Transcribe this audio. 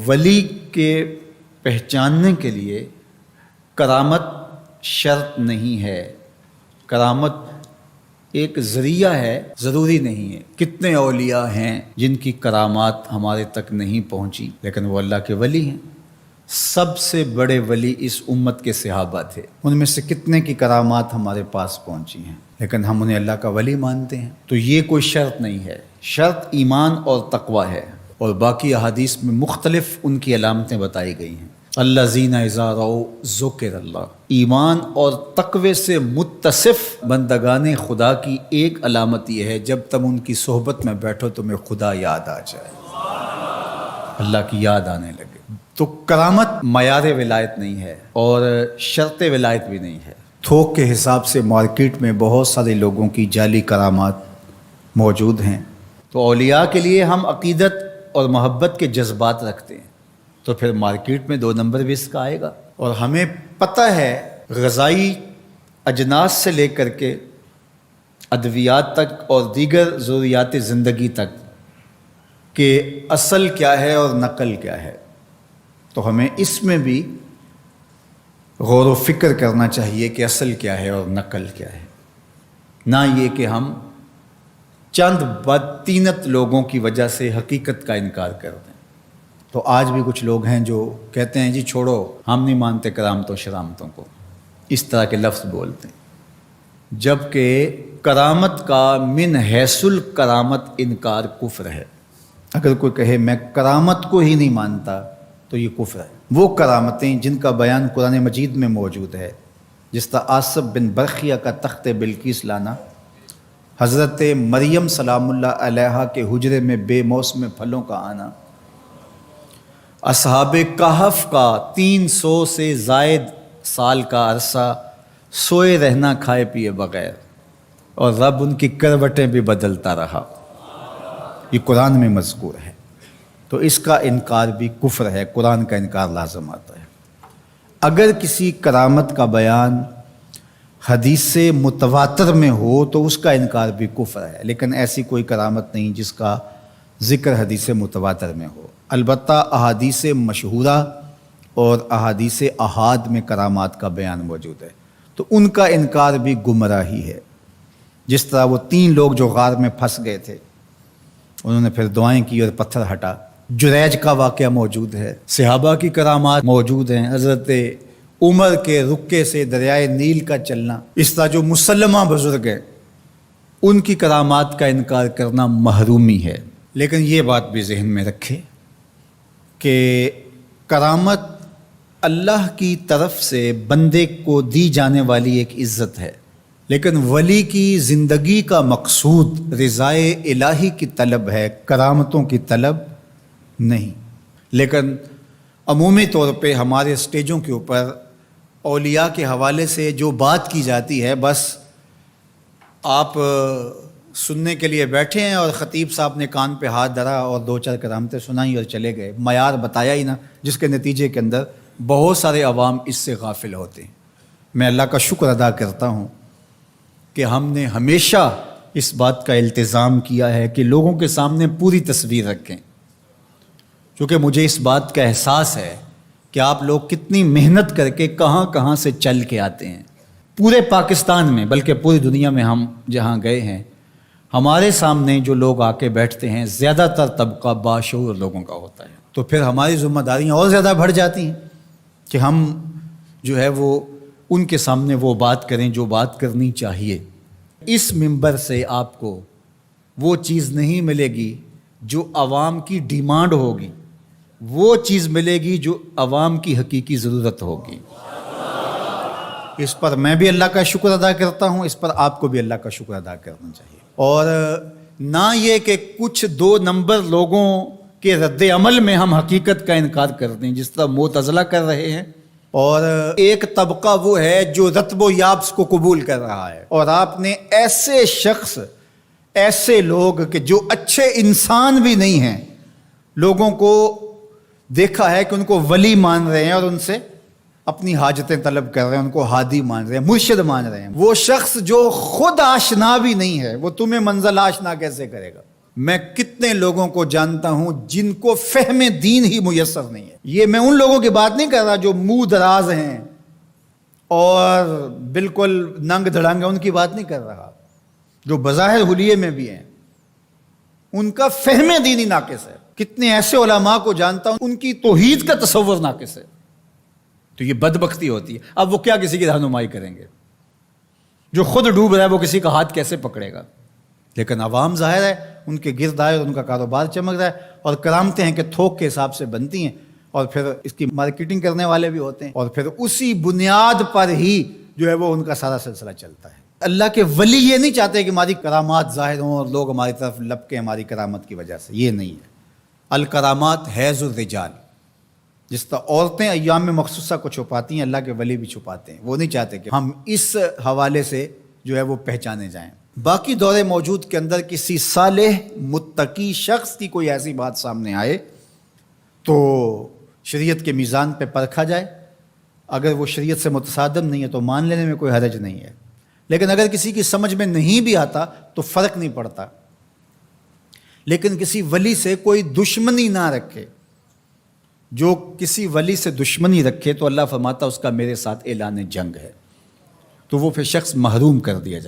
ولی کے پہچاننے کے لیے کرامت شرط نہیں ہے، کرامت ایک ذریعہ ہے، ضروری نہیں ہے۔ کتنے اولیاء ہیں جن کی کرامات ہمارے تک نہیں پہنچی لیکن وہ اللہ کے ولی ہیں۔ سب سے بڑے ولی اس امت کے صحابہ تھے، ان میں سے کتنے کی کرامات ہمارے پاس پہنچی ہیں لیکن ہم انہیں اللہ کا ولی مانتے ہیں۔ تو یہ کوئی شرط نہیں ہے، شرط ایمان اور تقوی ہے، اور باقی احادیث میں مختلف ان کی علامتیں بتائی گئی ہیں۔ الذین اذا رأوا ذکر اللہ، ایمان اور تقوی سے متصف بندگان خدا کی ایک علامت یہ ہے جب تم ان کی صحبت میں بیٹھو تمہیں خدا یاد آ جائے، اللہ کی یاد آنے لگے۔ تو کرامت معیار ولایت نہیں ہے اور شرط ولایت بھی نہیں ہے۔ تھوک کے حساب سے مارکیٹ میں بہت سارے لوگوں کی جعلی کرامات موجود ہیں، تو اولیاء کے لیے ہم عقیدت اور محبت کے جذبات رکھتے ہیں تو پھر مارکیٹ میں 2 نمبر بھی اس کا آئے گا۔ اور ہمیں پتہ ہے غذائی اجناس سے لے کر کے ادویات تک اور دیگر ضروریات زندگی تک کہ اصل کیا ہے اور نقل کیا ہے، تو ہمیں اس میں بھی غور و فکر کرنا چاہیے کہ اصل کیا ہے اور نقل کیا ہے، نہ یہ کہ ہم چند بدطینت لوگوں کی وجہ سے حقیقت کا انکار کر دیں۔ تو آج بھی کچھ لوگ ہیں جو کہتے ہیں جی چھوڑو، ہم نہیں مانتے کرامتوں شرامتوں کو، اس طرح کے لفظ بولتے ہیں، جبکہ کرامت کا من حیث الکرامت انکار کفر ہے۔ اگر کوئی کہے میں کرامت کو ہی نہیں مانتا تو یہ کفر ہے۔ وہ کرامتیں جن کا بیان قرآن مجید میں موجود ہے، جس طرح آصف بن برخیہ کا تخت بلقیس لانا، حضرت مریم سلام اللہ علیہا کے حجرے میں بے موسم پھلوں کا آنا، اصحاب کہف کا 300 سے زائد سال کا عرصہ سوئے رہنا کھائے پیے بغیر، اور رب ان کی کروٹیں بھی بدلتا رہا، یہ قرآن میں مذکور ہے۔ تو اس کا انکار بھی کفر ہے، قرآن کا انکار لازم آتا ہے۔ اگر کسی کرامت کا بیان حدیث متواتر میں ہو تو اس کا انکار بھی کفر ہے، لیکن ایسی کوئی کرامت نہیں جس کا ذکر حدیث متواتر میں ہو۔ البتہ احادیث مشہورہ اور احادیث احاد میں کرامات کا بیان موجود ہے، تو ان کا انکار بھی گمراہی ہے۔ جس طرح وہ 3 لوگ جو غار میں پھنس گئے تھے، انہوں نے پھر دعائیں کی اور پتھر ہٹا۔ جریج کا واقعہ موجود ہے، صحابہ کی کرامات موجود ہیں، حضرت عمر کے رکے سے دریائے نیل کا چلنا، اس طرح جو مسلمہ بزرگ ہیں ان کی کرامات کا انکار کرنا محرومی ہے۔ لیکن یہ بات بھی ذہن میں رکھے کہ کرامت اللہ کی طرف سے بندے کو دی جانے والی ایک عزت ہے، لیکن ولی کی زندگی کا مقصود رضائے الہی کی طلب ہے، کرامتوں کی طلب نہیں۔ لیکن عمومی طور پہ ہمارے اسٹیجوں کے اوپر اولیاء کے حوالے سے جو بات کی جاتی ہے، بس آپ سننے کے لیے بیٹھے ہیں اور خطیب صاحب نے کان پہ ہاتھ دھرا اور 2-4 کرامتیں سنائی اور چلے گئے، معیار بتایا ہی نہ، جس کے نتیجے کے اندر بہت سارے عوام اس سے غافل ہوتے ہیں۔ میں اللہ کا شکر ادا کرتا ہوں کہ ہم نے ہمیشہ اس بات کا التزام کیا ہے کہ لوگوں کے سامنے پوری تصویر رکھیں، کیونکہ مجھے اس بات کا احساس ہے کہ آپ لوگ کتنی محنت کر کے کہاں کہاں سے چل کے آتے ہیں، پورے پاکستان میں بلکہ پوری دنیا میں ہم جہاں گئے ہیں، ہمارے سامنے جو لوگ آ کے بیٹھتے ہیں زیادہ تر طبقہ باشعور لوگوں کا ہوتا ہے، تو پھر ہماری ذمہ داریاں اور زیادہ بڑھ جاتی ہیں کہ ہم جو ہے وہ ان کے سامنے وہ بات کریں جو بات کرنی چاہیے۔ اس منبر سے آپ کو وہ چیز نہیں ملے گی جو عوام کی ڈیمانڈ ہوگی، وہ چیز ملے گی جو عوام کی حقیقی ضرورت ہوگی۔ اس پر میں بھی اللہ کا شکر ادا کرتا ہوں، اس پر آپ کو بھی اللہ کا شکر ادا کرنا چاہیے، اور نہ یہ کہ کچھ 2 نمبر لوگوں کے رد عمل میں ہم حقیقت کا انکار کر دیں، جس طرح معتزلہ کر رہے ہیں، اور ایک طبقہ وہ ہے جو رتب و یابس کو قبول کر رہا ہے، اور آپ نے ایسے شخص، ایسے لوگ کہ جو اچھے انسان بھی نہیں ہیں، لوگوں کو دیکھا ہے کہ ان کو ولی مان رہے ہیں اور ان سے اپنی حاجتیں طلب کر رہے ہیں، ان کو ہادی مان رہے ہیں، مرشد مان رہے ہیں۔ وہ شخص جو خود آشنا بھی نہیں ہے، وہ تمہیں منزل آشنا کیسے کرے گا؟ میں کتنے لوگوں کو جانتا ہوں جن کو فہم دین ہی میسر نہیں ہے. یہ میں ان لوگوں کی بات نہیں کر رہا جو منہ دراز ہیں اور بالکل ننگ دھڑنگ ہیں، ان کی بات نہیں کر رہا. جو بظاہر حلیے میں بھی ہیں ان کا فہم دینی ناقص ہے. کتنے ایسے علماء کو جانتا ہوں ان کی توحید کا تصور ناقص ہے. تو یہ بدبختی ہوتی ہے. اب وہ کیا کسی کی رہنمائی کریں گے؟ جو خود ڈوب رہا ہے وہ کسی کا ہاتھ کیسے پکڑے گا؟ لیکن عوام ظاہر ہے ان کے گرد آئے اور ان کا کاروبار چمک رہا ہے، اور کرامتیں ہیں کہ تھوک کے حساب سے بنتی ہیں، اور پھر اس کی مارکیٹنگ کرنے والے بھی ہوتے ہیں، اور پھر اسی بنیاد پر ہی جو ہے وہ ان کا سارا سلسلہ چلتا ہے. اللہ کے ولی یہ نہیں چاہتے کہ ہماری کرامات ظاہر ہوں اور لوگ ہماری طرف لپکیں ہماری کرامت کی وجہ سے. یہ نہیں ہے. الکرامات حیض الرجال. جس طرح عورتیں ایام مخصوصہ کو چھپاتی ہیں، اللہ کے ولی بھی چھپاتے ہیں. وہ نہیں چاہتے کہ ہم اس حوالے سے جو ہے وہ پہچانے جائیں. باقی دور موجود کے اندر کسی صالح متقی شخص کی کوئی ایسی بات سامنے آئے تو شریعت کے میزان پہ پرکھا جائے. اگر وہ شریعت سے متصادم نہیں ہے تو مان لینے میں کوئی حرج نہیں ہے. لیکن اگر کسی کی سمجھ میں نہیں بھی آتا تو فرق نہیں پڑتا. لیکن کسی ولی سے کوئی دشمنی نہ رکھے. جو کسی ولی سے دشمنی رکھے تو اللہ فرماتا اس کا میرے ساتھ اعلان جنگ ہے، تو وہ پھر شخص محروم کر دیا جائے.